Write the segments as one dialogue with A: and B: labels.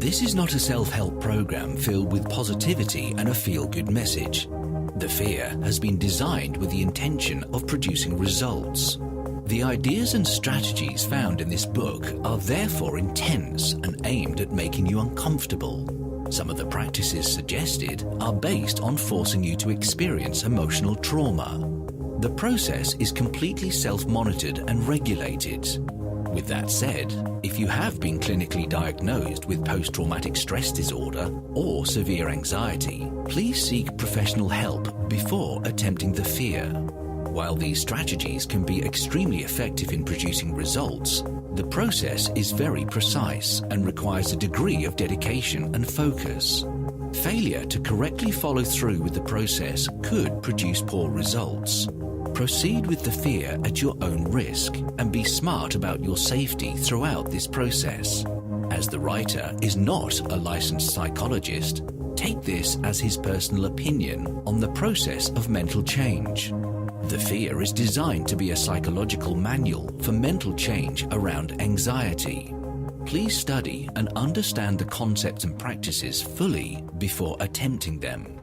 A: This is not a self-help program filled with positivity and a feel-good message. The fear has been designed with the intention of producing results. The ideas and strategies found in this book are therefore intense and aimed at making you uncomfortable. Some of the practices suggested are based on forcing you to experience emotional trauma. The process is completely self-monitored and regulated. With that said, if you have been clinically diagnosed with post-traumatic stress disorder or severe anxiety, please seek professional help before attempting the fear. While these strategies can be extremely effective in producing results, the process is very precise and requires a degree of dedication and focus. Failure to correctly follow through with the process could produce poor results. Proceed with the fear at your own risk and be smart about your safety throughout this process. As the writer is not a licensed psychologist, take this as his personal opinion on the process of mental change. The fear is designed to be a psychological manual for mental change around anxiety. Please study and understand the concepts and practices fully before attempting them.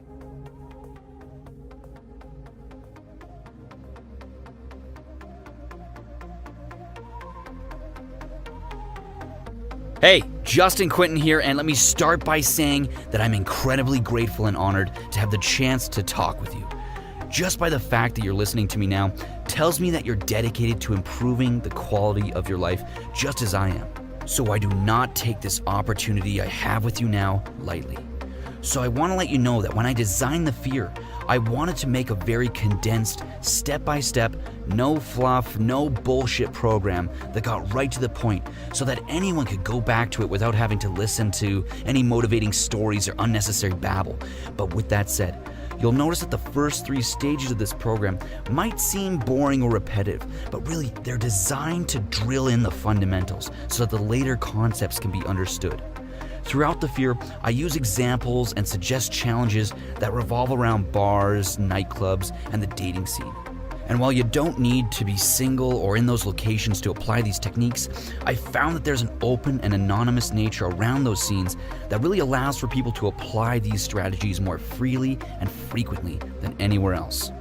B: Hey, Justin Quinton here, and let me start by saying that I'm incredibly grateful and honored to have the chance to talk with you. Just by the fact that you're listening to me now tells me that you're dedicated to improving the quality of your life just as I am. So I do not take this opportunity I have with you now lightly. So I want to let you know that when I designed the fear, I wanted to make a very condensed, step-by-step, no fluff, no bullshit program that got right to the point so that anyone could go back to it without having to listen to any motivating stories or unnecessary babble. But with that said, you'll notice that the first 3 stages of this program might seem boring or repetitive, but really they're designed to drill in the fundamentals so that the later concepts can be understood. Throughout the fear, I use examples and suggest challenges that revolve around bars, nightclubs, and the dating scene. And while you don't need to be single or in those locations to apply these techniques, I found that there's an open and anonymous nature around those scenes that really allows for people to apply these strategies more freely and frequently than anywhere else.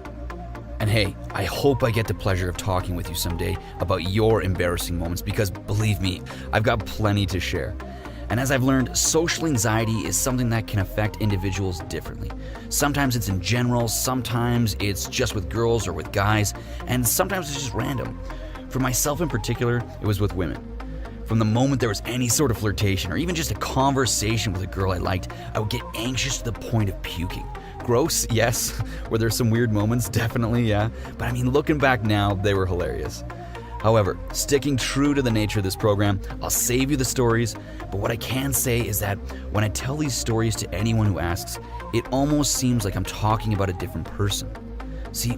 B: And hey, I hope I get the pleasure of talking with you someday about your embarrassing moments because believe me, I've got plenty to share. And as I've learned, social anxiety is something that can affect individuals differently. Sometimes it's in general, sometimes it's just with girls or with guys, and sometimes it's just random. For myself in particular, it was with women. From the moment there was any sort of flirtation or even just a conversation with a girl I liked, I would get anxious to the point of puking. Gross, yes. Were there some weird moments? Definitely, yeah. But I mean, looking back now, they were hilarious. However, sticking true to the nature of this program, I'll save you the stories, but what I can say is that when I tell these stories to anyone who asks, it almost seems like I'm talking about a different person. See,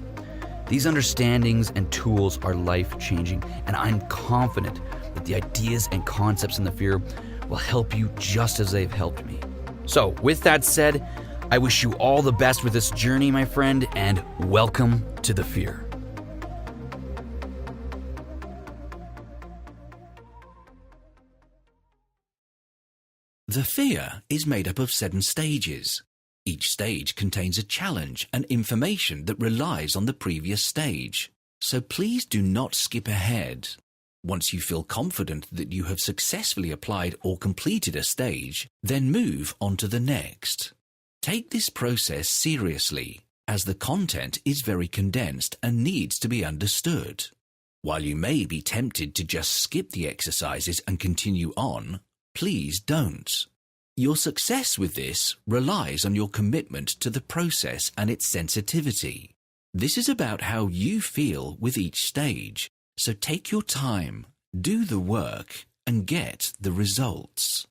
B: these understandings and tools are life-changing, and I'm confident that the ideas and concepts in the fear will help you just as they've helped me. So, with that said, I wish you all the best with this journey, my friend, and welcome to the fear.
A: The fear is made up of 7 stages. Each stage contains a challenge and information that relies on the previous stage. So please do not skip ahead. Once you feel confident that you have successfully applied or completed a stage, then move on to the next. Take this process seriously, as the content is very condensed and needs to be understood. While you may be tempted to just skip the exercises and continue on, please don't. Your success with this relies on your commitment to the process and its sensitivity. This is about how you feel with each stage, so take your time, do the work, and get the results.